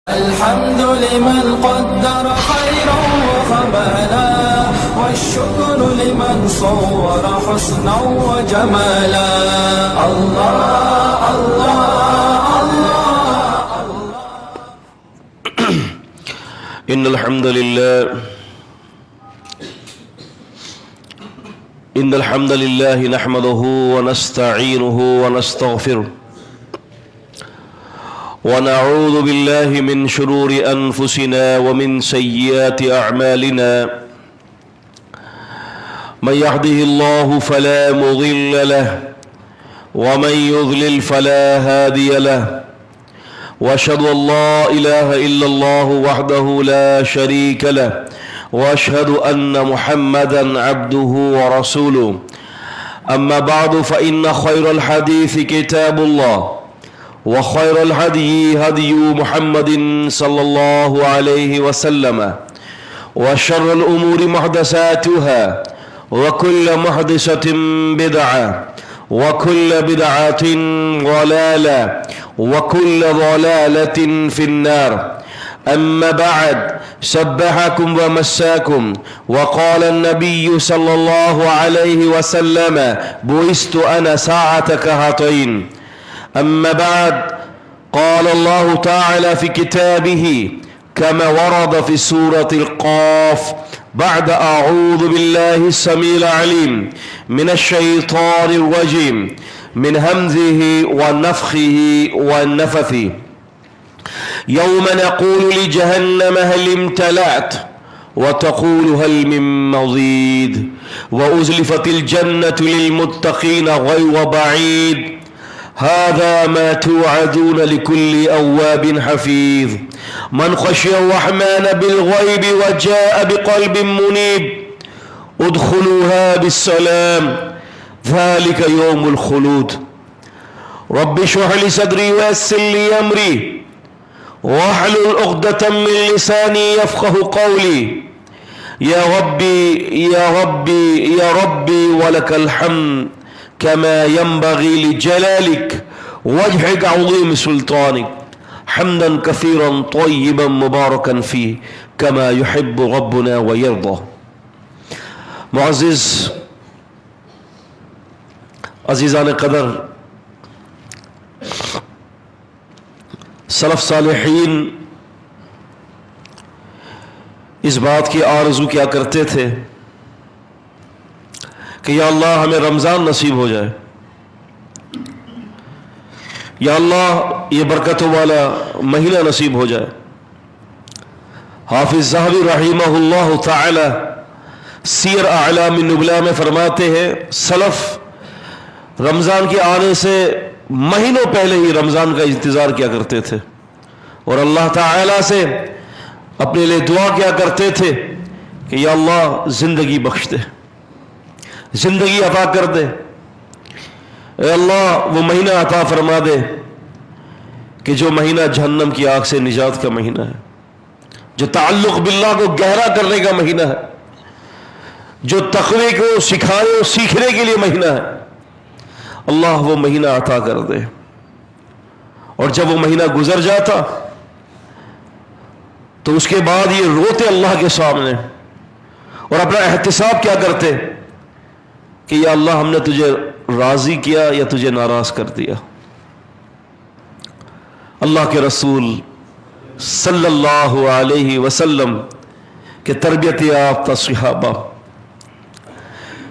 الحمد لمن قدر خيرا وخبالا والشكر لمن صور حسنا وجمالا. الله الله الله الله. إن الحمد لله نحمده ونستعينه ونستغفره ونعوذ بالله من شرور أنفسنا ومن سيئات أعمالنا. من يهده الله فلا مضل له ومن يضلل فلا هادي له، وأشهد أن لا إله إلا الله وحده لا شريك له، وأشهد أن محمدا عبده ورسوله. أما بعد، فإن خير الحديث كتاب الله، وخير الهدي هدي محمد صلى الله عليه وسلم، وشر الأمور محدثاتها، وكل محدثة بدعة، وكل بدعة ضلالة، وكل ضلالة في النار. أما بعد، سبحكم ومساكم، وقال النبي صلى الله عليه وسلم: بعثت أنا ساعة كهاتين. أما بعد، قال الله تعالى في كتابه كما ورد في سورة القاف بعد أعوذ بالله السميع العليم من الشيطان الرجيم من همزه ونفخه والنفث: يوم نقول لجهنم هل امتلأت وتقول هل من مزيد وأزلفت الجنة للمتقين غير بعيد هذا ما توعدون لكل أواب حفيظ من خشي الرحمن بالغيب وجاء بقلب منيب ادخلوها بالسلام ذلك يوم الخلود. رب اشرح لي صدري ويسر لي أمري واحلل عقدة من لساني يفقه قولي. يا ربي يا ربي يا ربي ولك الحمد كما ينبغي لجلالك وجهك عظيم سلطانك حمدا كثيرا طيبا مباركا فيه كما يحب ربنا ويرضى. معزز عزیزان قدر، سلف صالحین اس بات کی آرزو کیا کرتے تھے کہ یا اللہ ہمیں رمضان نصیب ہو جائے، یا اللہ یہ برکتوں والا مہینہ نصیب ہو جائے. حافظ ذہبی رحمہ اللہ تعالی سیر اعلام النبلاء میں فرماتے ہیں سلف رمضان کے آنے سے مہینوں پہلے ہی رمضان کا انتظار کیا کرتے تھے اور اللہ تعالی سے اپنے لیے دعا کیا کرتے تھے کہ یا اللہ زندگی بخش دے، زندگی عطا کر دے، اے اللہ وہ مہینہ عطا فرما دے کہ جو مہینہ جہنم کی آگ سے نجات کا مہینہ ہے، جو تعلق باللہ کو گہرا کرنے کا مہینہ ہے، جو تقوی کو سکھانے اور سیکھنے کے لیے مہینہ ہے. اللہ وہ مہینہ عطا کر دے. اور جب وہ مہینہ گزر جاتا تو اس کے بعد یہ روتے اللہ کے سامنے اور اپنا احتساب کیا کرتے کہ یا اللہ ہم نے تجھے راضی کیا یا تجھے ناراض کر دیا. اللہ کے رسول صلی اللہ علیہ وسلم کے تربیت یافتہ صحابہ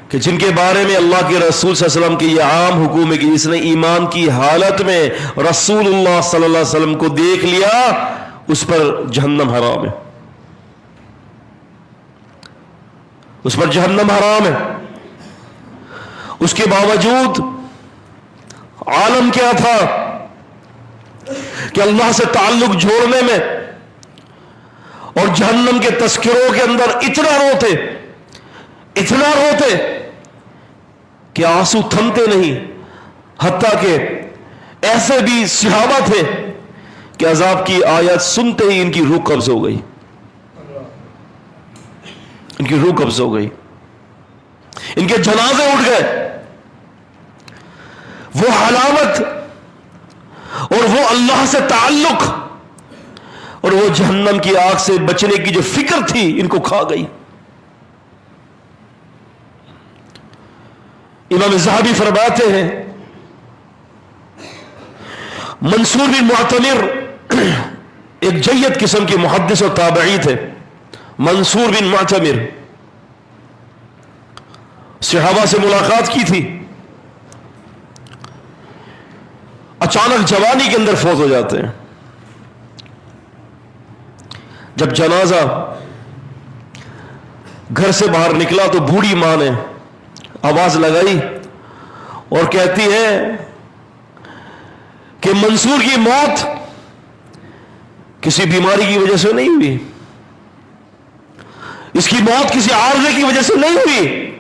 کہ جن کے بارے میں اللہ کے رسول صلی اللہ علیہ وسلم کی یہ عام حکم ہے کہ جس نے ایمان کی حالت میں رسول اللہ صلی اللہ علیہ وسلم کو دیکھ لیا اس پر جہنم حرام ہے، اس پر جہنم حرام ہے. اس کے باوجود عالم کیا تھا کہ اللہ سے تعلق جوڑنے میں اور جہنم کے تذکروں کے اندر اتنا روتے کہ آنسو تھمتے نہیں، حتیٰ کہ ایسے بھی صحابہ تھے کہ عذاب کی آیت سنتے ہی ان کی روح قبض ہو گئی، ان کی روح قبض ہو گئی، ان کے جنازے اٹھ گئے. وہ حلاوت اور وہ اللہ سے تعلق اور وہ جہنم کی آگ سے بچنے کی جو فکر تھی ان کو کھا گئی. امام ذہبی فرماتے ہیں منصور بن معتمر ایک جید قسم کے محدث و تابعی تھے. منصور بن معتمر صحابہ سے ملاقات کی تھی, اچانک جوانی کے اندر فوت ہو جاتے ہیں. جب جنازہ گھر سے باہر نکلا تو بوڑھی ماں نے آواز لگائی اور کہتی ہے کہ منصور کی موت کسی بیماری کی وجہ سے نہیں ہوئی, اس کی موت کسی عارضے کی وجہ سے نہیں ہوئی.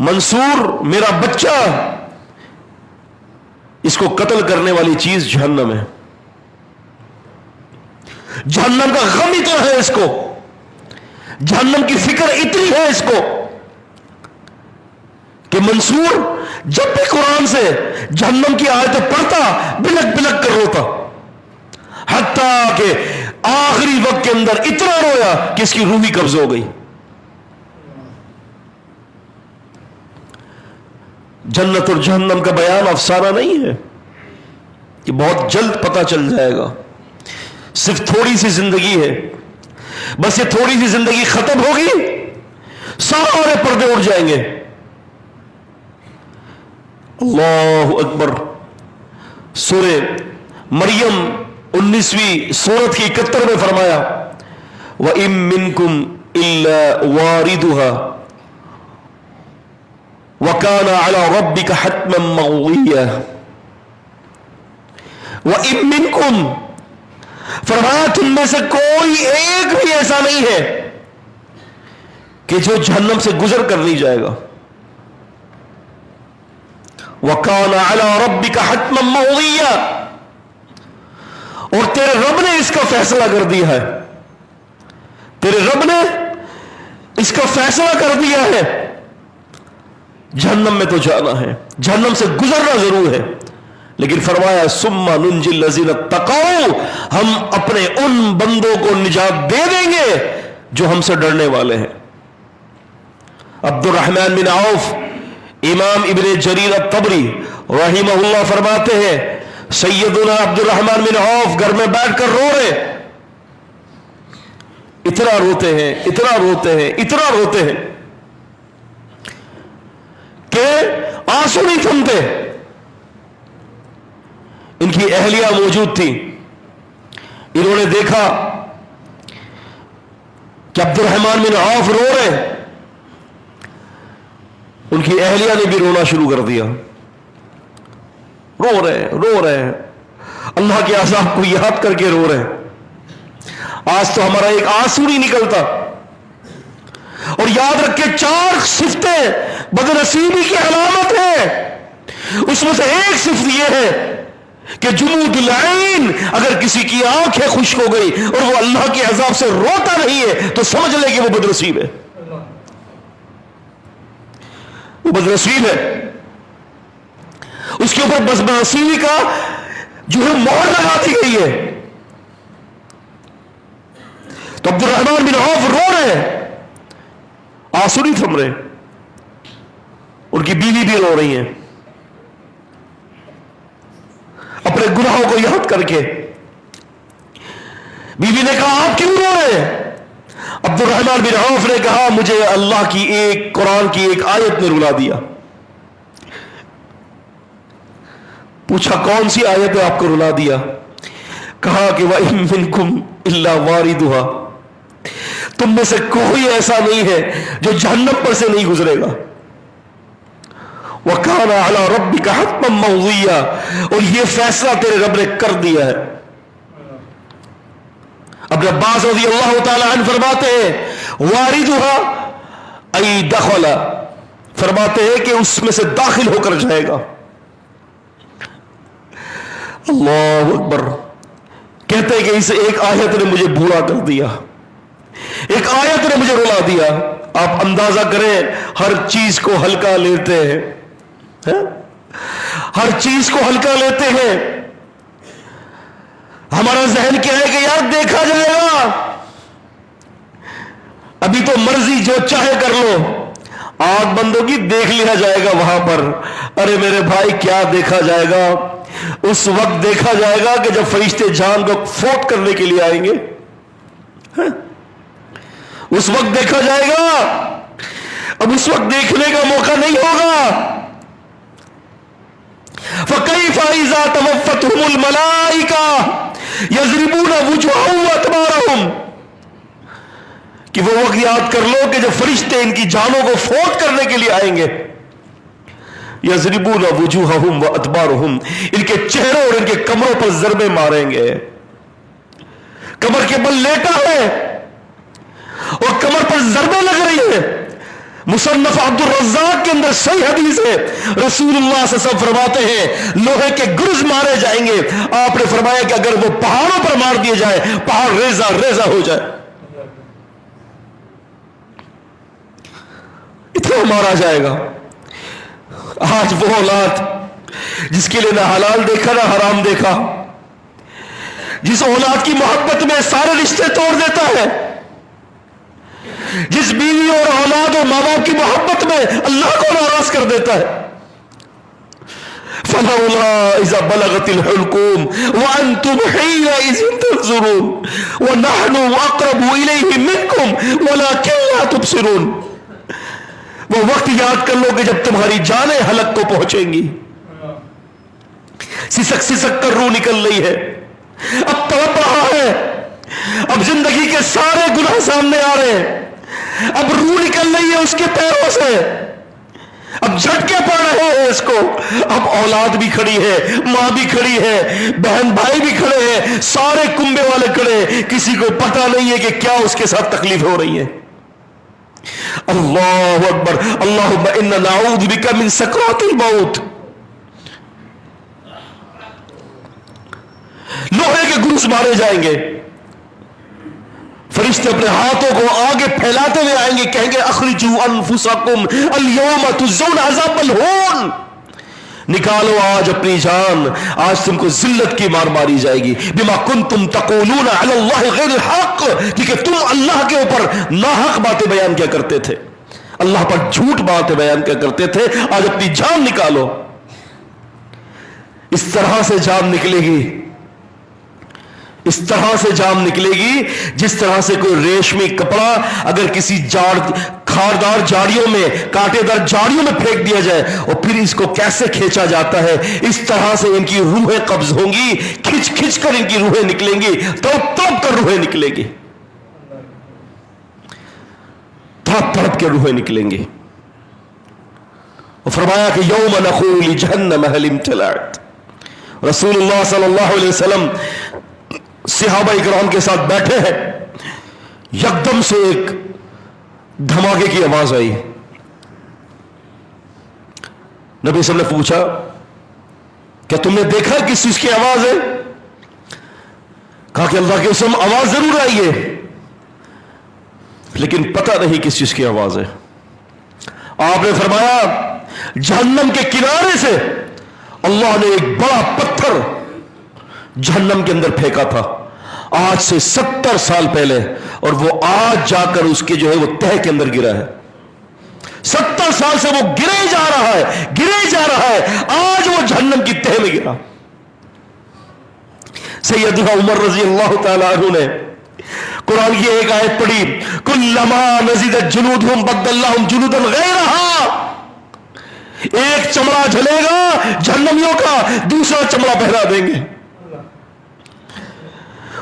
منصور میرا بچہ, اس کو قتل کرنے والی چیز جہنم ہے. جہنم کا غم اتنا ہے اس کو, جہنم کی فکر اتنی ہے اس کو کہ منصور جب بھی قرآن سے جہنم کی آیتیں پڑھتا بلک بلک کر روتا, حتیٰ کہ آخری وقت کے اندر اتنا رویا کہ اس کی روح ہی قبض ہو گئی. جنت اور جہنم کا بیان افسانہ نہیں ہے, یہ بہت جلد پتہ چل جائے گا. صرف تھوڑی سی زندگی ہے, بس یہ تھوڑی سی زندگی ختم ہوگی سارے پردے اٹھ جائیں گے. اللہ اکبر. سورہ مریم 19ویں سورت کی 71 میں فرمایا وَإِن مِّنكُمْ إِلَّا وَارِدُهَا وَكَانَ عَلَى رَبِّكَ حَتْمًا مَّقْضِيًّا. وَإِن مِّنكُمْ فرمایا تم میں سے کوئی ایک بھی ایسا نہیں ہے کہ جو جہنم سے گزر کر نہیں جائے گا. وَكَانَ عَلَى رَبِّكَ حَتْمًا مَّقْضِيًّا, اور تیرے رب نے اس کا فیصلہ کر دیا ہے, تیرے رب نے اس کا فیصلہ کر دیا ہے. جہنم میں تو جانا ہے, جہنم سے گزرنا ضرور ہے, لیکن فرمایا ثُمَّ نُنْجِي الَّذِينَ اتَّقَوْا, ہم اپنے ان بندوں کو نجات دے دیں گے جو ہم سے ڈرنے والے ہیں. عبد الرحمن بن عوف, امام ابن جریر الطبری رحمہ اللہ فرماتے ہیں سیدنا عبد الرحمن بن عوف گھر میں بیٹھ کر رو رہے, اتنا روتے ہیں, اتنا روتے ہیں, اتنا روتے ہیں کہ آنسو نہیں تھمتے. ان کی اہلیہ موجود تھی, انہوں نے دیکھا کہ عبد الرحمن بن عوف رو رہے, ان کی اہلیہ نے بھی رونا شروع کر دیا. رو رہے اللہ کے عذاب کو یاد کر کے رو رہے. آج تو ہمارا ایک آنسو نہیں نکلتا. اور یاد رکھے 4 صفتیں بدنصیبی کی علامت ہے, اس میں سے ایک صفت یہ ہے کہ جمود العین, اگر کسی کی آنکھیں خشک ہو گئی اور وہ اللہ کے عذاب سے روتا نہیں ہے تو سمجھ لے کہ وہ بدنصیب ہے, وہ بدنصیب ہے. اس کے اوپر بدنصیبی کا جو ہے مہر لگا دی گئی ہے. تو عبد الرحمن بن عوف رو رہے ہیں, آنسو نہیں تھم رہے, ان کی بیوی بھی رو رہی ہیں اپنے گناہوں کو یاد کر کے. بیوی نے کہا آپ کیوں رو رہے ہیں؟ عبد الرحمن بن عوف نے کہا مجھے اللہ کی ایک قرآن کی ایک آیت نے رلا دیا. پوچھا کون سی آیت ہے آپ کو رلا دیا؟ کہا کہ وَإِن مِّنكُمْ إِلَّا وَارِدُهَا, تم میں سے کوئی ایسا نہیں ہے جو جہنم پر سے نہیں گزرے گا. وَكَانَ عَلَى رَبِّكَ حَتْمًا مَّقْضِيًّا, اور یہ فیصلہ تیرے رب نے کر دیا ہے. ابن عباس رضی اللہ تعالی عنہ فرماتے ہیں واردها ای دخل, فرماتے ہیں کہ اس میں سے داخل ہو کر جائے گا. اللہ اکبر. کہتے ہیں کہ اس ایک آیت نے مجھے بھولا کر دیا, ایک آیت نے مجھے رلا دیا. آپ اندازہ کریں ہر چیز کو ہلکا لیتے ہیں, ہر چیز کو ہلکا لیتے ہیں. ہمارا ذہن کیا ہے کہ یار دیکھا جائے گا، ابھی تو مرضی جو چاہے کر لو، آنکھ بندوں کی دیکھ لیا جائے گا وہاں پر۔ ارے میرے بھائی کیا دیکھا جائے گا؟ اس وقت دیکھا جائے گا کہ جب فرشتے جان کو فوت کرنے کے لیے آئیں گے، اس وقت دیکھا جائے گا۔ اب اس وقت دیکھنے کا موقع نہیں ہوگا۔ فَكَيْفَ إِذَا تَوَفَّتْهُمُ الْمَلَائِكَةُ يَضْرِبُونَ وُجُوهَهُمْ وَأَدْبَارَهُمْ، کہ وہ وقت یاد کر لو کہ جب فرشتے ان کی جانوں کو فوت کرنے کے لیے آئیں گے، یضربون وجوہہم وادبارہم، ان کے چہروں اور ان کے کمروں پر ضربے ماریں گے۔ کمر کے بل لیٹا ہے اور کمر پر ضربے لگ رہی ہیں۔ مصنف عبد الرزاق کے اندر صحیح حدیث ہے، رسول اللہ صلی اللہ علیہ وسلم فرماتے ہیں لوہے کے گرز مارے جائیں گے۔ آپ نے فرمایا کہ اگر وہ پہاڑوں پر مار دیے جائے، پہاڑ ریزہ ریزہ ہو جائے، اتنا مارا جائے گا۔ آج وہ اولاد جس کے لیے نہ حلال دیکھا نہ حرام دیکھا، جس اولاد کی محبت میں سارے رشتے توڑ دیتا ہے، جس بیوی اور اولاد اور ماں باپ کی محبت میں اللہ کو ناراض کر دیتا ہے۔ فَلَوْلَا إِذَا بَلَغَتِ الْحُلْقُومَ وَأَنْتُمْ حِينَئِذٍ تَنظُرُونَ وَنَحْنُ أَقْرَبُ إِلَيْهِ مِنْكُمْ وَلَكِنْ لَا تُبْصِرُونَ۔ وہ وقت یاد کر لو کہ جب تمہاری جانیں حلق کو پہنچیں گی، سسک سسک کر روح نکل رہی ہے، اب تڑپ رہا ہے، اب زندگی کے سارے گناہ سامنے آ رہے ہیں، اب روح نکل رہی ہے اس کے پیروں سے، اب جھٹکے پڑ رہے ہیں اس کو، اب اولاد بھی کھڑی ہے، ماں بھی کھڑی ہے، بہن بھائی بھی کھڑے ہیں، سارے کنبے والے کھڑے ہیں، کسی کو پتہ نہیں ہے کہ کیا اس کے ساتھ تکلیف ہو رہی ہے۔ اللہ اکبر، اللہم انا نعوذ بک من سکرات الموت۔ لوہے کے گرز مارے جائیں گے، فرشتے اپنے ہاتھوں کو آگے پھیلاتے ہوئے آئیں گے، کہیں گے اخرجوا انفسکم اليوم تجزون عذاب الہون، نکالو آج اپنی جان، آج تم کو ذلت کی مار ماری جائے گی، بما کنتم تقولون علی اللہ غیر الحق، کیونکہ تم اللہ کے اوپر ناحق باتیں بیان کیا کرتے تھے، اللہ پر جھوٹ باتیں بیان کیا کرتے تھے، آج اپنی جان نکالو۔ اس طرح سے جان نکلے گی، اس طرح سے جان نکلے گی جس طرح سے کوئی ریشمی کپڑا اگر کسی خاردار جاڑیوں میں، کانٹے دار جاڑیوں میں پھینک دیا جائے اور پھر اس کو کیسے کھینچا جاتا ہے، اس طرح سے ان کی روحیں قبض ہوں گی، کھچ کھچ کر ان کی روحیں نکلیں گی، تڑپ تڑپ کر روحیں نکلیں گی، تڑپ تڑپ کے روحیں نکلیں گی۔ اور فرمایا کہ یوم نقول لجہنم هل امتلأت۔ رسول اللہ صلی اللہ علیہ وسلم صحابہ اکرام کے ساتھ بیٹھے ہیں، یکدم سے ایک دھماکے کی آواز آئی۔ نبی صلی اللہ علیہ وسلم نے پوچھا کیا تم نے دیکھا کس چیز کی آواز ہے؟ کہا کہ اللہ کے قسم آواز ضرور آئی ہے لیکن پتہ نہیں کس چیز کی آواز ہے۔ آپ نے فرمایا جہنم کے کنارے سے اللہ نے ایک بڑا پتھر جہنم کے اندر پھینکا تھا، آج سے 70 سال پہلے، اور وہ آج جا کر اس کے جو ہے وہ تہ کے اندر گرا ہے۔ 70 سال سے وہ گرے جا رہا ہے، گرے جا رہا ہے، آج وہ جہنم کی تہ میں گرا۔ سیدنا عمر رضی اللہ تعالی عنہ نے قرآن کی ایک آیت پڑھی، کلما نزدت جلودہم بدلناہم جلودا غیرہا، ایک چمڑا جھلے گا جہنمیوں کا، دوسرا چمڑا پہنا دیں گے۔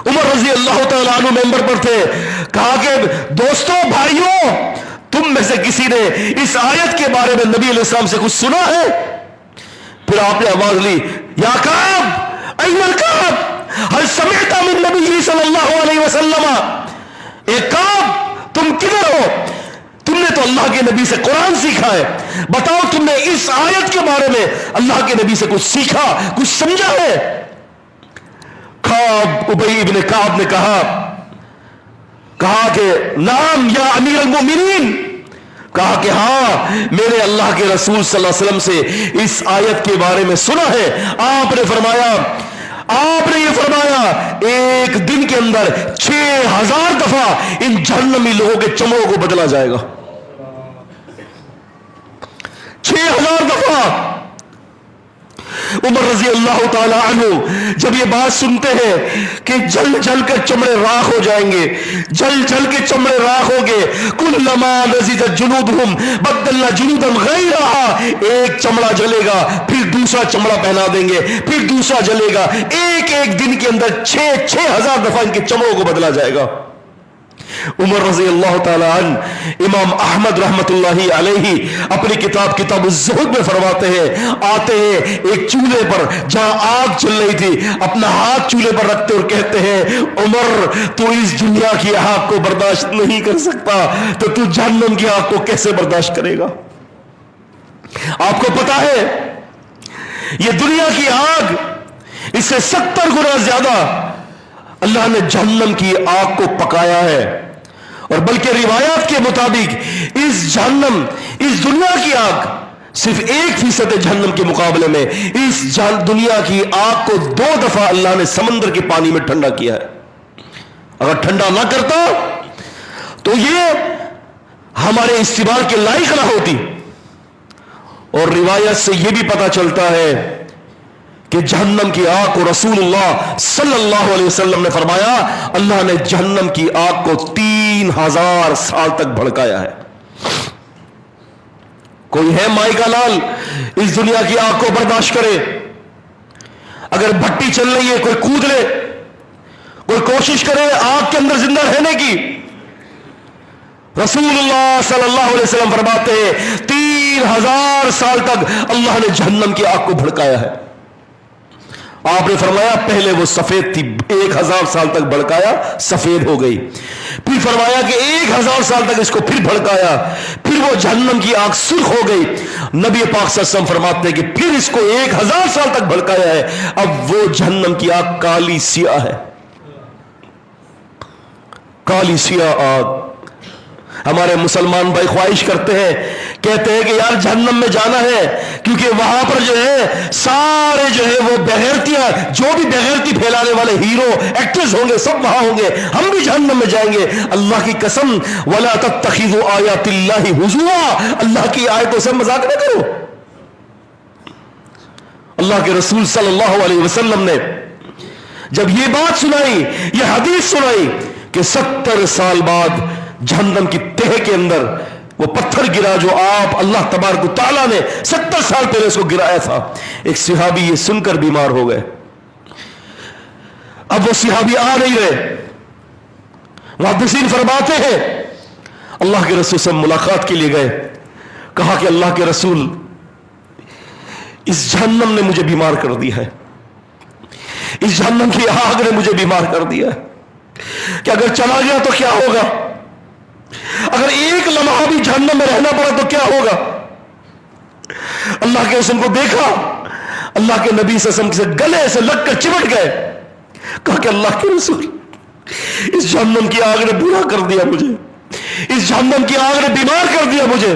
عمر رضی اللہ تعالیٰ عنہ ممبر پر تھے، کہا کہ دوستو بھائیوں، تم میں سے کسی نے اس آیت کے بارے میں نبی علیہ السلام سے کچھ سنا ہے؟ پھر آپ نے آواز لی، یا کعب این الکعب هل سمعت من نبی صلی اللہ علیہ وسلم، اے کعب تم کدھر ہو؟ تم نے تو اللہ کے نبی سے قرآن سیکھا ہے، بتاؤ تم نے اس آیت کے بارے میں اللہ کے نبی سے کچھ سیکھا، کچھ سمجھا ہے؟ ابی ابن کعب نے کہا کہ نعم یا امیر المؤمنین، کہا کہ ہاں میں نے اللہ کے رسول صلی اللہ علیہ وسلم سے اس آیت کے بارے میں سنا ہے۔ آپ نے فرمایا آپ نے یہ فرمایا ایک دن کے اندر 6000 دفعہ ان جہنمی لوگوں کے چمڑوں کو بدلا جائے گا. 6000 دفعہ. عمر رضی اللہ تعالی عنہ جب یہ بات سنتے ہیں کہ جل جل کر چمڑے راکھ ہو جائیں گے, جل جل کے چمڑے راکھ ہوں گے, کلما نضجت جلودہم بدلنا جلودا غیرہا, ایک چمڑا جلے گا پھر دوسرا چمڑا پہنا دیں گے, پھر دوسرا جلے گا, ایک دن کے اندر 6000 دفعہ ان کے چمڑوں کو بدلا جائے گا. عمر رضی اللہ تعالی عنہ, امام احمد رحمت اللہ علیہ اپنی کتاب الزہد میں فرماتے ہیں, آتے ہیں ایک چولہے پر جہاں آگ چل رہی تھی, اپنا ہاتھ چولہے پر رکھتے اور کہتے ہیں عمر تو اس دنیا کی آگ کو برداشت نہیں کر سکتا تو جہنم کی آگ کو کیسے برداشت کرے گا. آپ کو پتا ہے یہ دنیا کی آگ اس سے 70 گنا زیادہ اللہ نے جہنم کی آگ کو پکایا ہے, اور بلکہ روایات کے مطابق اس دنیا کی آگ صرف 1% جہنم کے مقابلے میں اس دنیا کی آگ کو 2 دفعہ اللہ نے سمندر کے پانی میں ٹھنڈا کیا ہے. اگر ٹھنڈا نہ کرتا تو یہ ہمارے استعمال کے لائق نہ ہوتی. اور روایت سے یہ بھی پتا چلتا ہے کہ جہنم کی آگ کو رسول اللہ صلی اللہ علیہ وسلم نے فرمایا اللہ نے جہنم کی آگ کو 3000 سال تک بھڑکایا ہے. کوئی ہے مائی کا لال اس دنیا کی آگ کو برداشت کرے؟ اگر بھٹی چل رہی ہے کوئی کود لے, کوئی کوشش کرے آگ کے اندر زندہ رہنے کی. رسول اللہ صلی اللہ علیہ وسلم فرماتے ہیں 3000 سال تک اللہ نے جہنم کی آگ کو بھڑکایا ہے. آپ نے فرمایا پہلے وہ سفید تھی, 1000 سال تک بھڑکایا سفید ہو گئی, پھر فرمایا کہ 1000 سال تک اس کو پھر بھڑکایا, پھر وہ جہنم کی آگ سرخ ہو گئی. نبی پاک صلی اللہ علیہ وسلم فرماتے ہیں کہ پھر اس کو 1000 سال تک بھڑکایا ہے, اب وہ جہنم کی آگ کالی سیاہ ہے, کالی سیاہ آگ. ہمارے مسلمان بھائی خواہش کرتے ہیں, کہتے ہیں کہ یار جہنم میں جانا ہے کیونکہ وہاں پر جو ہے سارے جو ہے وہ بغیرتیاں, جو بھی بغیرتی پھیلانے والے ہیرو ایکٹرز ہوں گے سب وہاں ہوں گے, ہم بھی جہنم میں جائیں گے. اللہ کی قسم وَلَا تَتَّخِذُوا آيَاتِ اللَّهِ هُزُوًا, اللہ کی آیتوں سے مذاق نہ کرو. اللہ کے رسول صلی اللہ علیہ وسلم نے جب یہ بات سنائی, یہ حدیث سنائی کہ 70 سال بعد جہنم کی تہہ کے اندر وہ پتھر گرا جو آپ اللہ تبارک و تعالیٰ نے 70 سال پہلے اس کو گرایا تھا. ایک صحابی یہ سن کر بیمار ہو گئے. اب وہ صحابی آ نہیں رہے. محدثین فرماتے ہیں اللہ کے رسول سے ملاقات کے لیے گئے, کہا کہ اللہ کے رسول اس جہنم نے مجھے بیمار کر دیا ہے, اس جہنم کی آگ نے مجھے بیمار کر دیا ہے, کہ اگر چلا گیا تو کیا ہوگا, اگر ایک لمحہ بھی جہنم میں رہنا پڑا تو کیا ہوگا. اللہ کے رسول کو دیکھا, اللہ کے نبی صلی اللہ علیہ وسلم سے گلے سے لگ کر چمٹ گئے, کہا کہ اللہ کے رسول اس جہنم کی آگ نے برا کر دیا مجھے, اس جہنم کی آگ نے بیمار کر دیا مجھے.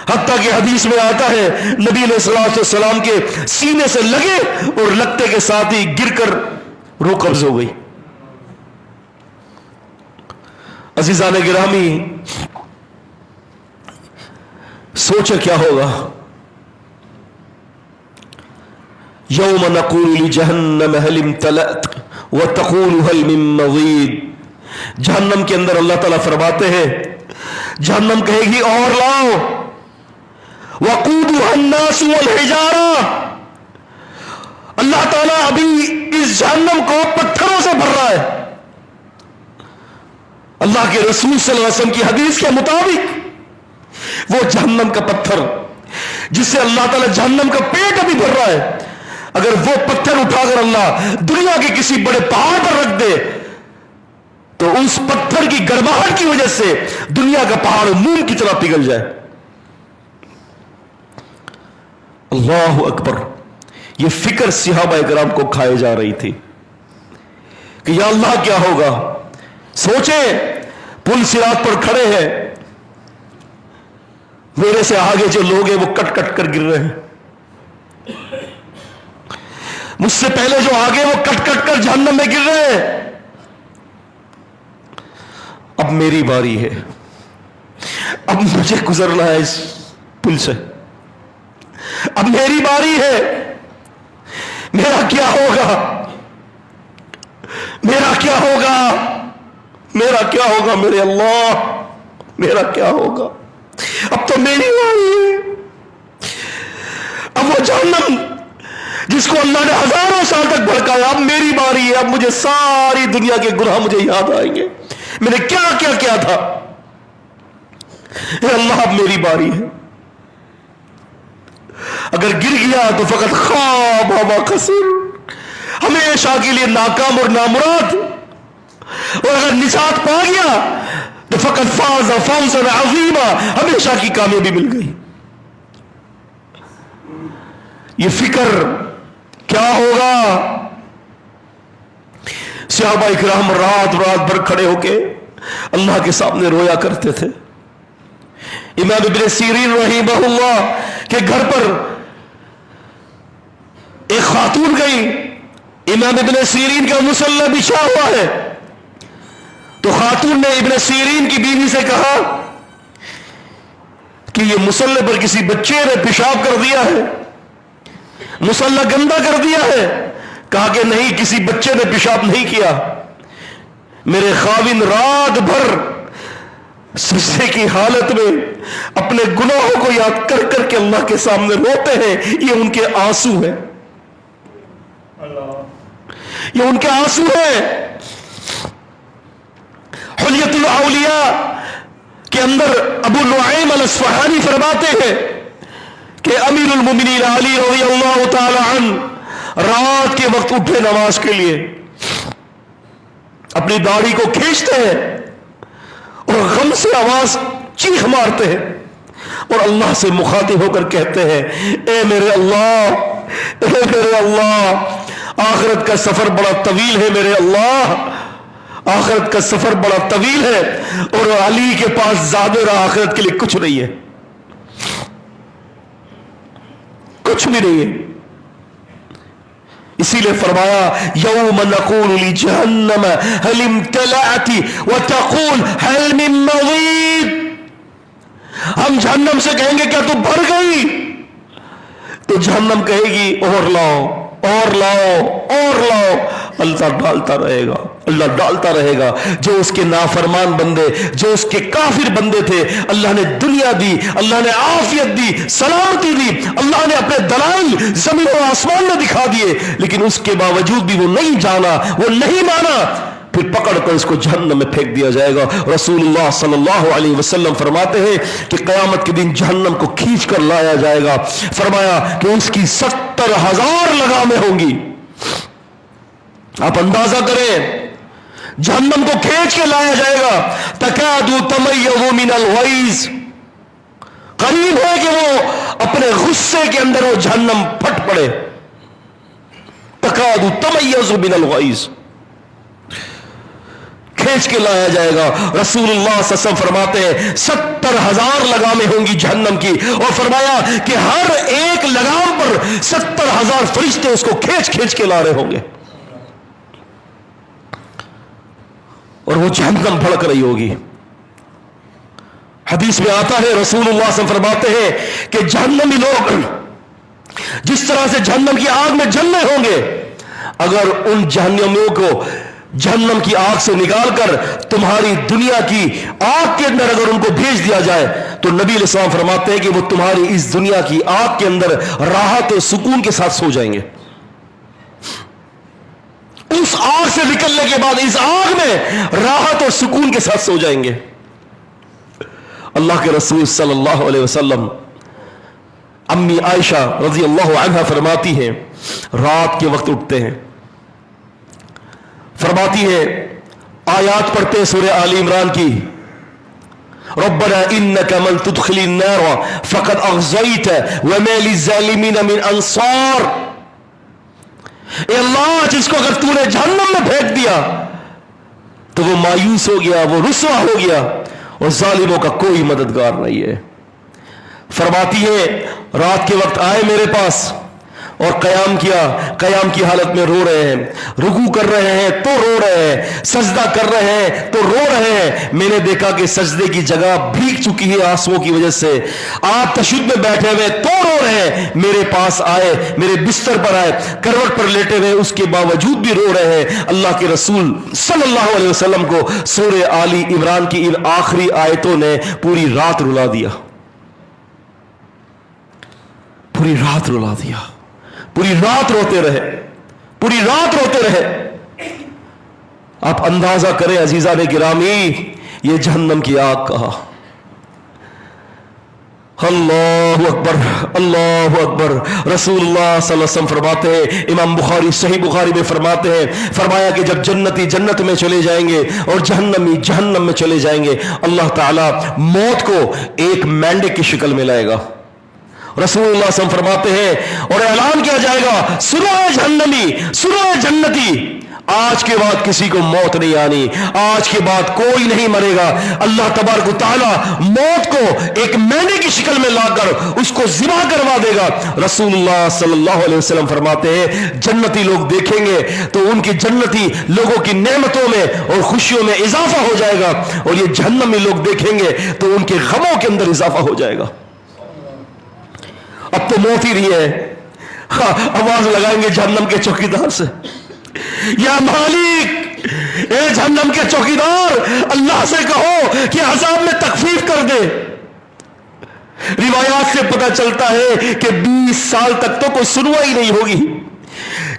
حتیٰ کہ حدیث میں آتا ہے نبی علیہ الصلوۃ والسلام کے سینے سے لگے اور لگتے کے ساتھ ہی گر کر روح قبض ہو گئی. عزیزان گرامی, سوچے کیا ہوگا. یوم نقول لجہنم هل امتلأت وتقول هل من مزید. جہنم کے اندر اللہ تعالیٰ فرماتے ہیں جہنم کہے گی اور لاؤ. وقودها الناس والحجارہ. اللہ تعالیٰ ابھی اس جہنم کو پتھروں سے بھر رہا ہے. اللہ کے رسول صلی اللہ علیہ وسلم کی حدیث کے مطابق وہ جہنم کا پتھر جس سے اللہ تعالیٰ جہنم کا پیٹ ابھی بھر رہا ہے, اگر وہ پتھر اٹھا کر اللہ دنیا کے کسی بڑے پہاڑ پر رکھ دے تو اس پتھر کی گرماہٹ کی وجہ سے دنیا کا پہاڑ موم کی طرح پگھل جائے. اللہ اکبر. یہ فکر صحابہ کرام کو کھائے جا رہی تھی کہ یا اللہ کیا ہوگا. سوچیں پل صراط پر کھڑے ہیں, میرے سے آگے جو لوگ ہیں وہ کٹ کٹ کر گر رہے ہیں. مجھ سے پہلے جو آگے وہ کٹ کٹ کر جہنم میں گر رہے ہیں، اب میری باری ہے، اب مجھے گزرنا ہے اس پل سے، اب میری باری ہے، میرا کیا ہوگا، میرا کیا ہوگا، میرا کیا ہوگا میرے اللہ، میرا کیا ہوگا، اب تو میری باری ہے۔ اب وہ جہنم جس کو اللہ نے ہزاروں سال تک بھڑکایا، اب میری باری ہے، اب مجھے ساری دنیا کے گناہ مجھے یاد آئیں گے، میں نے کیا کیا کیا تھا، اے اللہ اب میری باری ہے۔ اگر گر گیا تو فقط خواب و خسر، ہمیشہ کے لیے ناکام اور نامراد، اور اگر نجات پا گیا تو فقط فاز فوزا عظیما، ہمیشہ کی کامیابی مل گئی۔ یہ فکر کیا ہوگا؟ صحابہ اکرام رات بھر کھڑے ہو کے اللہ کے سامنے رویا کرتے تھے۔ امام ابن سیرین رحمہ اللہ کے گھر پر ایک خاتون گئی، امام ابن سیرین کا مصلی بچھا ہوا ہے، تو خاتون نے ابن سیرین کی بیوی سے کہا کہ یہ مصلی پر کسی بچے نے پیشاب کر دیا ہے، مصلی گندا کر دیا ہے۔ کہا کہ نہیں، کسی بچے نے پیشاب نہیں کیا، میرے خاوند رات بھر سجدے کی حالت میں اپنے گناہوں کو یاد کر کر کے اللہ کے سامنے روتے ہیں، یہ ان کے آنسو ہیں، یہ ان کے آنسو ہیں۔ حلیت الاولیاء کے اندر ابو نعیم الاصفہانی فرماتے ہیں کہ امیر المومنین علی رضی اللہ تعالی عنہ رات کے وقت اٹھے نماز کے لیے، اپنی داڑھی کو کھینچتے ہیں اور غم سے آواز چیخ مارتے ہیں اور اللہ سے مخاطب ہو کر کہتے ہیں، اے میرے اللہ، اے میرے اللہ، آخرت کا سفر بڑا طویل ہے میرے اللہ، آخرت کا سفر بڑا طویل ہے، اور علی کے پاس ظاہر آخرت کے لیے کچھ نہیں ہے، کچھ بھی نہیں ہے۔ اسی لیے فرمایا، یوم نقول لجہنم هل امتلأت وتقول هل من مزید، ہم جہنم سے کہیں گے کیا تو بھر گئی، تو جہنم کہے گی اور لاؤ اور لاؤ اور لاؤ، اللہ ڈالتا رہے گا، اللہ ڈالتا رہے گا۔ جو اس کے نافرمان بندے، جو اس کے کافر بندے تھے، اللہ نے دنیا دی، اللہ نے عافیت دی، سلامتی دی، اللہ نے اپنے دلائل زمین و آسمان میں دکھا دیے، لیکن اس کے باوجود بھی وہ نہیں جانا، وہ نہیں مانا، پھر پکڑ کر اس کو جہنم میں پھینک دیا جائے گا۔ رسول اللہ صلی اللہ علیہ وسلم فرماتے ہیں کہ قیامت کے دن جہنم کو کھینچ کر لایا جائے گا، فرمایا کہ اس کی 70,000 لگامیں ہوں گی۔ آپ اندازہ کریں، جہنم کو کھینچ کے لایا جائے گا، تکاد تمیض من الغیظ، قریب ہے کہ وہ اپنے غصے کے اندر وہ جہنم پھٹ پڑے، تکاد تمیض من الغیظ، کھینچ کے لایا جائے گا۔ رسول اللہ صلی اللہ علیہ وسلم فرماتے ہیں 70,000 لگامیں ہوں گی جہنم کی، اور فرمایا کہ ہر ایک لگام پر 70,000 فرشتے اس کو کھینچ کھینچ کے لا رہے ہوں گے، اور وہ جہنم بھڑک رہی ہوگی۔ حدیث میں آتا ہے، رسول اللہ صلی اللہ علیہ وسلم فرماتے ہیں کہ جہنمی لوگ جس طرح سے جہنم کی آگ میں جلنے ہوں گے، اگر ان جہنمیوں کو جہنم کی آگ سے نکال کر تمہاری دنیا کی آگ کے اندر اگر ان کو بھیج دیا جائے، تو نبی علیہ السلام فرماتے ہیں کہ وہ تمہاری اس دنیا کی آگ کے اندر راحت و سکون کے ساتھ سو جائیں گے۔ اس آگ سے نکلنے کے بعد اس آگ میں راحت اور سکون کے ساتھ سو جائیں گے۔ اللہ کے رسول صلی اللہ علیہ وسلم، امی عائشہ رضی اللہ عنہا فرماتی ہیں، رات کے وقت اٹھتے ہیں، فرماتی ہے، آیات پڑھتے سورہ آل عمران کی، ربنا انک من تدخل النار فقد اغزیت وما للظالمین من انصار، اے اللہ جس کو اگر تو نے جہنم میں پھینک دیا تو وہ مایوس ہو گیا، وہ رسوا ہو گیا، اور ظالموں کا کوئی مددگار نہیں ہے۔ فرماتی ہے، رات کے وقت آئے میرے پاس، اور قیام کیا, قیام کی حالت میں رو رہے ہیں, رکوع کر رہے ہیں تو رو رہے ہیں, سجدہ کر رہے ہیں تو رو رہے ہیں. میں نے دیکھا کہ سجدے کی جگہ بھیگ چکی ہے آنسوؤں کی وجہ سے. آپ تشہد میں بیٹھے ہوئے تو رو رہے ہیں, میرے پاس آئے, میرے بستر پر آئے, کروٹ پر لیٹے ہوئے, اس کے باوجود بھی رو رہے ہیں. اللہ کے رسول صلی اللہ علیہ وسلم کو سورہ آل عمران کی ان آخری آیتوں نے پوری رات رلا دیا, پوری رات رلا دیا, پوری رات روتے رہے, پوری رات روتے رہے. آپ اندازہ کریں عزیزان گرامی, یہ جہنم کی آگ کہا. اللہ اکبر, اللہ اکبر. رسول اللہ صلی اللہ علیہ وسلم فرماتے ہیں, امام بخاری صحیح بخاری میں فرماتے ہیں, فرمایا کہ جب جنتی جنت میں چلے جائیں گے اور جہنمی جہنم میں چلے جائیں گے, اللہ تعالیٰ موت کو ایک مینڈک کی شکل میں لائے گا. رسول اللہ صلی اللہ علیہ وسلم فرماتے ہیں اور اعلان کیا جائے گا, سنو اے جہنمی, سنو اے جنتی, آج کے بعد کسی کو موت نہیں آنی, آج کے بعد کوئی نہیں مرے گا. اللہ تبارک و تعالیٰ موت کو ایک مینڈے کی شکل میں لا کر اس کو ذبح کروا دے گا. رسول اللہ صلی اللہ علیہ وسلم فرماتے ہیں جنتی لوگ دیکھیں گے تو ان کی جنتی لوگوں کی نعمتوں میں اور خوشیوں میں اضافہ ہو جائے گا, اور یہ جہنمی لوگ دیکھیں گے تو ان کے غموں کے اندر اضافہ ہو جائے گا. اب تو موت ہی رہی ہے. آواز لگائیں گے جہنم کے چوکیدار سے, یا مالک, اے جہنم کے چوکیدار, اللہ سے کہو کہ عذاب میں تخفیف کر دے. روایات سے پتہ چلتا ہے کہ 20 سال تک تو کوئی سنوائی نہیں ہوگی.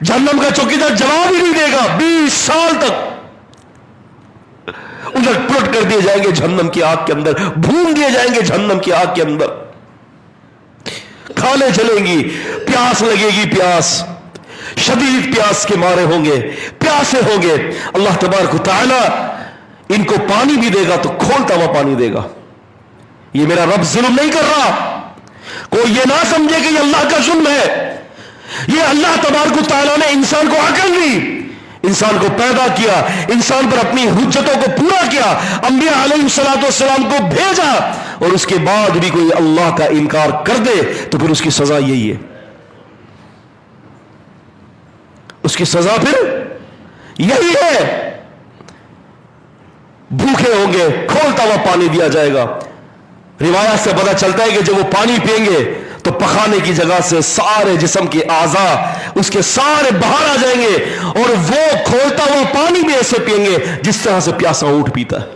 جہنم کا چوکیدار جواب ہی نہیں دے گا. 20 سال تک الٹ پلٹ کر دیے جائیں گے جہنم کی آگ کے اندر, بھون دیے جائیں گے جہنم کی آگ کے اندر. کھانے چلیں گی, پیاس لگے گی, پیاس, شدید پیاس کے مارے ہوں گے, پیاسے ہوں گے. اللہ تبارک و تعالی ان کو پانی بھی دے گا تو کھولتا ہوا پانی دے گا. یہ میرا رب ظلم نہیں کر رہا, کوئی یہ نہ سمجھے کہ یہ اللہ کا ظلم ہے. یہ اللہ تبارک و تعالی نے انسان کو عقل دی, انسان کو پیدا کیا, انسان پر اپنی حجتوں کو پورا کیا, انبیاء علیہ السلام کو بھیجا, اور اس کے بعد بھی کوئی اللہ کا انکار کر دے تو پھر اس کی سزا یہی ہے. اس کی سزا پھر یہی ہے, بھوکے ہوں گے, کھولتا ہوا پانی دیا جائے گا. روایات سے پتہ چلتا ہے کہ جب وہ پانی پئیں گے تو پخانے کی جگہ سے سارے جسم کے اعضاء اس کے سارے باہر آ جائیں گے, اور وہ کھولتا ہوا پانی بھی ایسے پئیں گے جس طرح سے پیاسا اونٹ پیتا ہے.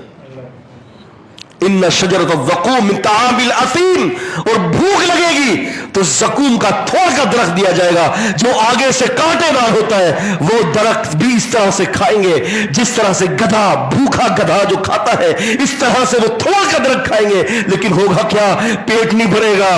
ان شجرۃ الزقوم من طعام الاثیم, اور بھوک لگے گی تو زقوم کا تھوڑ کا درخت دیا جائے گا جو آگے سے کانٹے دار ہوتا ہے. وہ درخت بھی اس طرح سے کھائیں گے جس طرح سے گدھا, بھوکا گدھا جو کھاتا ہے, اس طرح سے وہ تھوڑ کا درخت کھائیں گے. لیکن ہوگا کیا, پیٹ نہیں بھرے گا,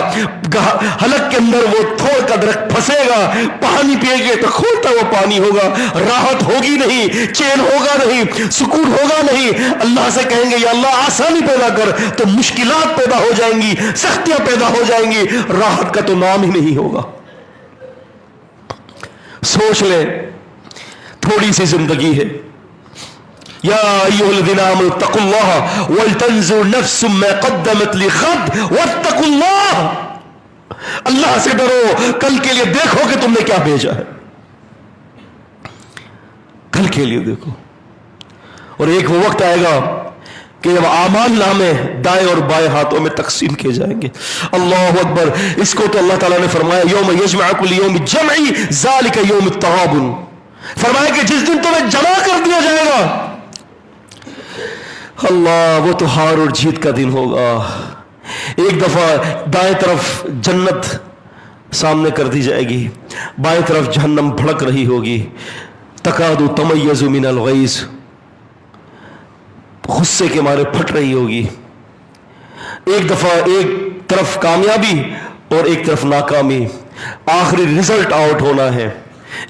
حلق کے اندر وہ تھوڑ کا درخت پھنسے گا. پانی پیے گے تو کھولتا ہوا پانی ہوگا, راحت ہوگی نہیں, چین ہوگا نہیں, سکون ہوگا نہیں. اللہ سے کہیں گے یا اللہ آسانی پیدا کر, تو مشکلات پیدا ہو جائیں گی, سختیاں پیدا ہو جائیں گی, راحت کا تو نام ہی نہیں ہوگا. سوچ لیں, تھوڑی سی زندگی ہے. یا ایھا الذین آمنوا اتقوا اللہ ولتنظر نفس ما قدمت لغد واتقوا اللہ. اللہ سے ڈرو, کل کے لیے دیکھو کہ تم نے کیا بھیجا ہے, کل کے لیے دیکھو. اور ایک وہ وقت آئے گا کہ جب اعمال نامے دائیں اور بائیں ہاتھوں میں تقسیم کیے جائیں گے. اللہ اکبر. اس کو تو اللہ تعالیٰ نے فرمایا یوم یجمعکم لیوم الجمع ذالک یوم التغابن, فرمایا کہ جس دن تمہیں جمع کر دیا جائے گا, اللہ وہ تو ہار اور جیت کا دن ہوگا. ایک دفعہ دائیں طرف جنت سامنے کر دی جائے گی, بائیں طرف جہنم بھڑک رہی ہوگی. تکاد تمیز من الغیظ, غصے کے مارے پھٹ رہی ہوگی. ایک دفعہ ایک طرف کامیابی اور ایک طرف ناکامی, آخری رزلٹ آؤٹ ہونا ہے.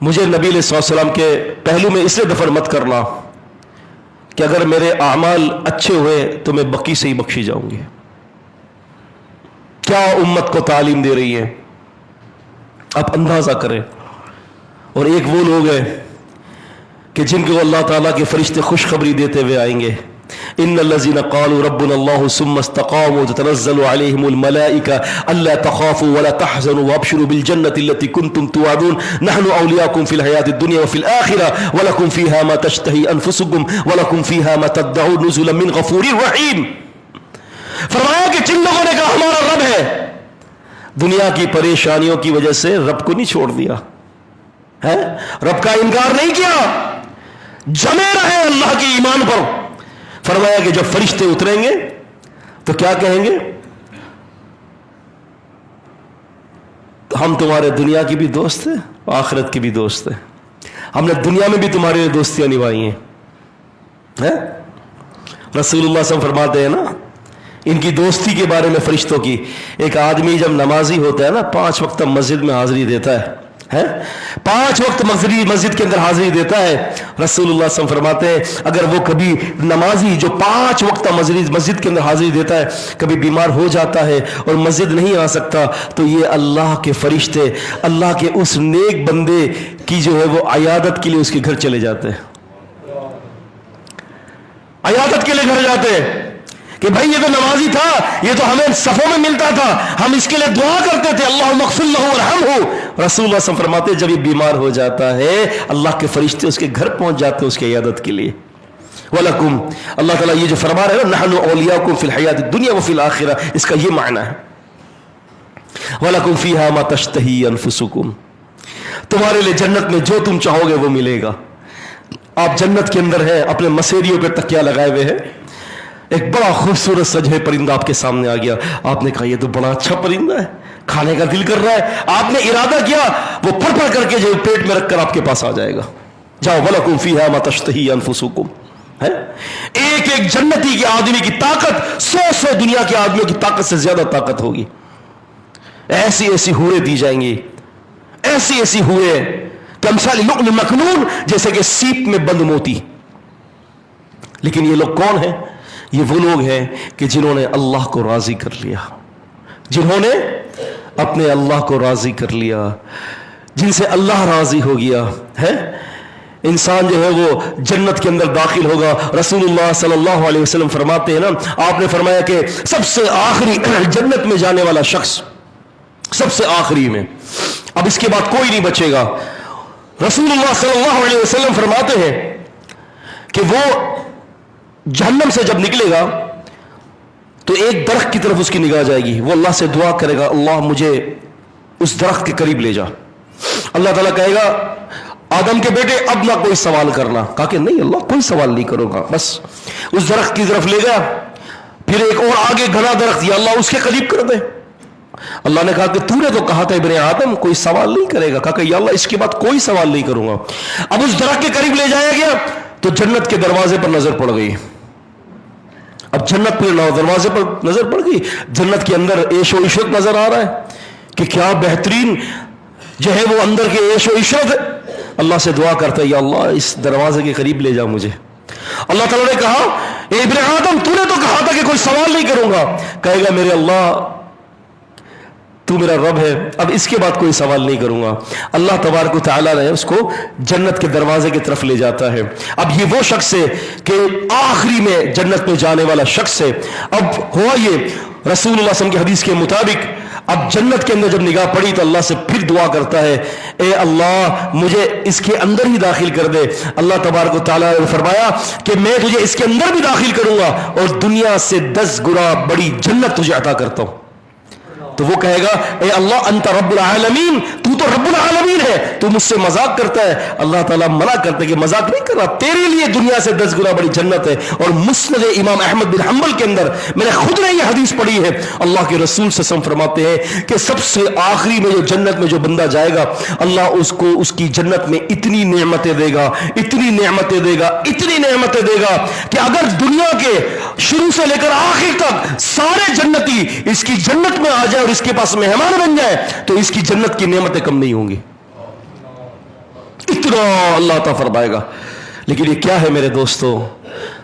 مجھے نبی علیہ السلام کے پہلو میں اس لیے دفن مت کرنا کہ اگر میرے اعمال اچھے ہوئے تو میں بقی سے ہی بخشی جاؤں گی. کیا امت کو تعلیم دے رہی ہے, آپ اندازہ کریں. اور ایک وہ لوگ ہیں کہ جن کو اللہ تعالیٰ کے فرشتے خوشخبری دیتے ہوئے آئیں گے, ان الذين قالوا ربنا الله ثم استقاموا تتنزل عليهم الملائكه الا تخافوا ولا تحزنوا وابشروا بالجنه التي كنتم توعدون نحن اولياؤكم في الحياه الدنيا وفي الاخره ولكم فيها ما تشتهي انفسكم ولكم فيها ما تدعون نزلا من غفور رحيم. فرمایا کہ جن لوگوں نے کہا ہمارا رب ہے, دنیا کی پریشانیوں کی وجہ سے رب کو نہیں چھوڑ دیا ہے, رب کا انکار نہیں کیا, جمے رہے اللہ کے ایمان پر. فرمایا کہ جب فرشتے اتریں گے تو کیا کہیں گے, ہم تمہارے دنیا کی بھی دوست ہیں آخرت کی بھی دوست ہیں, ہم نے دنیا میں بھی تمہارے لیے دوستیاں نبھائی ہیں. رسول اللہ صلی اللہ علیہ وسلم فرماتے ہیں نا ان کی دوستی کے بارے میں فرشتوں کی, ایک آدمی جب نمازی ہوتا ہے نا 5 وقت مسجد میں حاضری دیتا ہے 5 وقت مسجد کے اندر حاضری دیتا ہے, رسول اللہ صلی اللہ علیہ وسلم فرماتے ہیں اگر وہ کبھی نمازی جو 5 وقت مسجد کے اندر حاضری دیتا ہے کبھی بیمار ہو جاتا ہے اور مسجد نہیں آ سکتا تو یہ اللہ کے فرشتے اللہ کے اس نیک بندے کی جو ہے وہ عیادت کے لیے اس کے گھر چلے جاتے ہیں, عیادت کے لیے گھر جاتے ہیں کہ بھائی یہ تو نمازی تھا, یہ تو ہمیں صفوں میں ملتا تھا, ہم اس کے لیے دعا کرتے تھے اللہم اغفر لہ ورحمہ. رسول اللہ صلی اللہ علیہ وسلم فرماتے ہیں جب یہ بیمار ہو جاتا ہے اللہ کے فرشتے اس کے گھر پہنچ جاتے ہیں اس کی عیادت کے لیے. وَلَكُمْ اللہ تعالیٰ یہ جو فرما رہے ہیں نحن اولیاؤکم فی الحیات الدنیا وفی الآخرہ, اس کا یہ معنی ہے وَلَكُمْ فِيهَا مَا تَشْتَهِي أَنفُسُكُمْ, تمہارے لیے جنت میں جو تم چاہو گے وہ ملے گا. آپ جنت کے اندر ہیں, اپنے مسیریوں پہ تکیہ لگائے ہوئے ہیں, ایک بڑا خوبصورت سجے پرندہ آپ کے سامنے آ گیا, آپ نے کہا یہ تو بڑا اچھا پرندہ ہے, کھانے کا دل کر رہا ہے, آپ نے ارادہ کیا وہ پھڑ پھڑ کر کے جو پیٹ میں رکھ کر آپ کے پاس آ جائے گا. جاؤ وَلَكُمْ فِيهَا مَا تَشْتَهِي أَنفُسُكُمْ. ایک جنتی کے آدمی کی طاقت 100 دنیا کے آدمیوں کی طاقت سے زیادہ طاقت ہوگی. ایسی ایسی حوریں دی جائیں گی, ایسی ایسی حوریں کمثال لؤلؤ مکنون, جیسے کہ سیپ میں بند موتی. لیکن یہ لوگ کون ہیں؟ یہ وہ لوگ ہیں کہ جنہوں نے اللہ کو راضی کر لیا, جنہوں نے اپنے اللہ کو راضی کر لیا, جن سے اللہ راضی ہو گیا ہے. انسان جو ہے وہ جنت کے اندر داخل ہوگا. رسول اللہ صلی اللہ علیہ وسلم فرماتے ہیں نا, آپ نے فرمایا کہ سب سے آخری جنت میں جانے والا شخص سب سے آخری میں, اب اس کے بعد کوئی نہیں بچے گا. رسول اللہ صلی اللہ علیہ وسلم فرماتے ہیں کہ وہ جہنم سے جب نکلے گا تو ایک درخت کی طرف اس کی نگاہ جائے گی, وہ اللہ سے دعا کرے گا اللہ مجھے اس درخت کے قریب لے جا. اللہ تعالیٰ کہے گا آدم کے بیٹے اب نہ کوئی سوال کرنا. کہا کہ نہیں اللہ کوئی سوال نہیں کروں گا. بس اس درخت کی طرف لے گیا, پھر ایک اور آگے گھنا درخت, یا اللہ اس کے قریب کر دے. اللہ نے کہا کہ تو نے تو کہا تھا ابن آدم کوئی سوال نہیں کرے گا. کہا کہ یا اللہ اس کے بعد کوئی سوال نہیں کروں گا. اب اس درخت کے قریب لے جایا گیا تو جنت کے دروازے پر نظر پڑ گئی. اب جنت پہ دروازے پر نظر پڑ گئی, جنت کے اندر عیش و عشرت نظر آ رہا ہے کہ کیا بہترین جو ہے وہ اندر کے عیش و عشرت. اللہ سے دعا کرتا ہے یا اللہ اس دروازے کے قریب لے جا مجھے. اللہ تعالیٰ نے کہا اے ابن آدم تو نے تو کہا تھا کہ کوئی سوال نہیں کروں گا. کہے گا میرے اللہ تو میرا رب ہے, اب اس کے بعد کوئی سوال نہیں کروں گا. اللہ تبارک و تعالیٰ نے اس کو جنت کے دروازے کی طرف لے جاتا ہے. اب یہ وہ شخص ہے کہ آخری میں جنت میں جانے والا شخص ہے. اب ہوا یہ رسول اللہ صلی اللہ علیہ وسلم کی حدیث کے مطابق اب جنت کے اندر جب نگاہ پڑی تو اللہ سے پھر دعا کرتا ہے اے اللہ مجھے اس کے اندر ہی داخل کر دے. اللہ تبارک و تعالیٰ نے فرمایا کہ میں تجھے اس کے اندر بھی داخل کروں گا اور دنیا سے 10 گنا بڑی جنت تجھے عطا کرتا ہوں. تو وہ کہے گا اے اللہ انت رب العالمین, تو تو رب العالمین ہے, تو مجھ سے مذاق کرتا ہے. اللہ تعالیٰ منع کرتا ہے کہ مذاق نہیں کر رہا, تیرے لیے دنیا سے 10 گنا بڑی جنت ہے. اور مسند امام احمد بن حنبل کے اندر میں نے خود نے یہ حدیث پڑھی ہے, اللہ کے رسول صلی اللہ علیہ وسلم فرماتے ہیں کہ سب سے آخری میں جو جنت میں جو بندہ جائے گا اللہ اس کو اس کی جنت میں اتنی نعمتیں دے گا, اتنی نعمتیں دے گا, اتنی نعمتیں دے گا کہ اگر دنیا کے شروع سے لے کر آخر تک سارے جنتی اس کی جنت میں آ جائے اور اس کے پاس مہمان بن جائے تو اس کی جنت کی نعمتیں کم نہیں ہوں گی. الحسنى اللہ عطا فرمائے گا. لیکن یہ کیا ہے میرے دوستو؟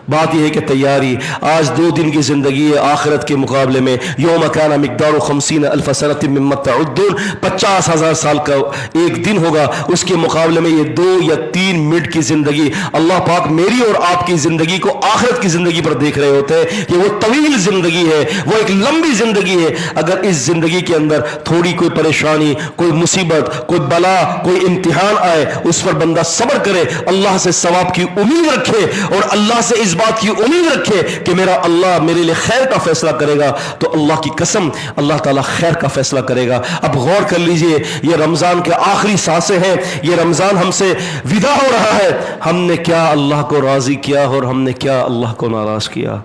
بات یہ ہے کہ تیاری. آج 2 دن کی زندگی ہے آخرت کے مقابلے میں. یوم کان مقدار 50,000 سنۃ مما تعدون، 50,000 سال کا ایک دن ہوگا، اس کے مقابلے میں یہ 2 یا 3 منٹ کی زندگی. اللہ پاک میری اور آپ کی زندگی کو آخرت کی زندگی پر دیکھ رہے ہوتے ہیں کہ وہ طویل زندگی ہے، وہ ایک لمبی زندگی ہے. اگر اس زندگی کے اندر تھوڑی کوئی پریشانی، کوئی مصیبت، کوئی بلا، کوئی امتحان آئے، اس پر بندہ صبر کرے، اللہ سے ثواب کی امید رکھے اور اللہ سے اس بات کی امید رکھے کہ میرا اللہ میرے لیے خیر کا فیصلہ کرے گا، تو اللہ کی قسم اللہ تعالیٰ خیر کا فیصلہ کرے گا. اب غور کر لیجئے، یہ رمضان کے آخری سانسیں ہیں، یہ رمضان ہم سے ودا ہو رہا ہے. ہم نے کیا اللہ کو راضی کیا اور ہم نے کیا اللہ کو ناراض کیا؟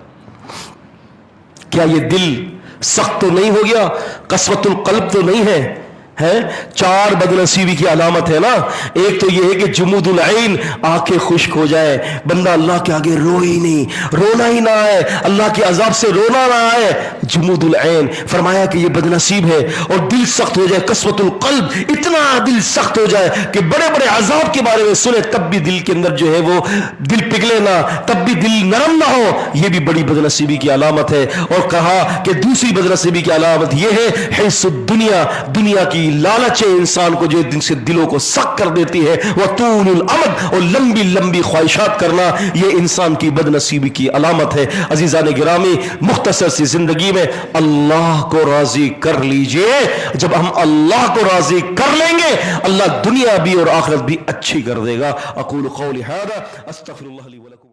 کیا یہ دل سخت تو نہیں ہو گیا؟ قسوۃ القلب تو نہیں ہے؟ 4 بدنصیبی کی علامت ہے نا. ایک تو یہ ہے کہ جمود العین، آنکھیں خشک ہو جائے، بندہ اللہ کے آگے روئے ہی نہیں، رونا ہی نہ آئے، اللہ کے عذاب سے رونا نہ آئے. جمود العین فرمایا کہ یہ بدنصیب ہے. اور دل سخت ہو جائے، قسوۃ القلب، اتنا دل سخت ہو جائے کہ بڑے بڑے عذاب کے بارے میں سنے تب بھی دل کے اندر جو ہے وہ دل پگھلے نہ، تب بھی دل نرم نہ ہو، یہ بھی بڑی بدنصیبی کی علامت ہے. اور کہا کہ دوسری بدنصیبی کی علامت یہ ہے حرص الدنیا، دنیا کی لالچ انسان کو جو دن سے دلوں کو سخت کر دیتی ہے. وطول الامد، اور لمبی لمبی خواہشات کرنا، یہ انسان کی بدنصیبی کی علامت ہے. عزیزان گرامی، مختصر سی زندگی میں اللہ کو راضی کر لیجئے. جب ہم اللہ کو راضی کر لیں گے، اللہ دنیا بھی اور آخرت بھی اچھی کر دے گا. اقول قولی ھذا استغفر اللہ لی ولکم.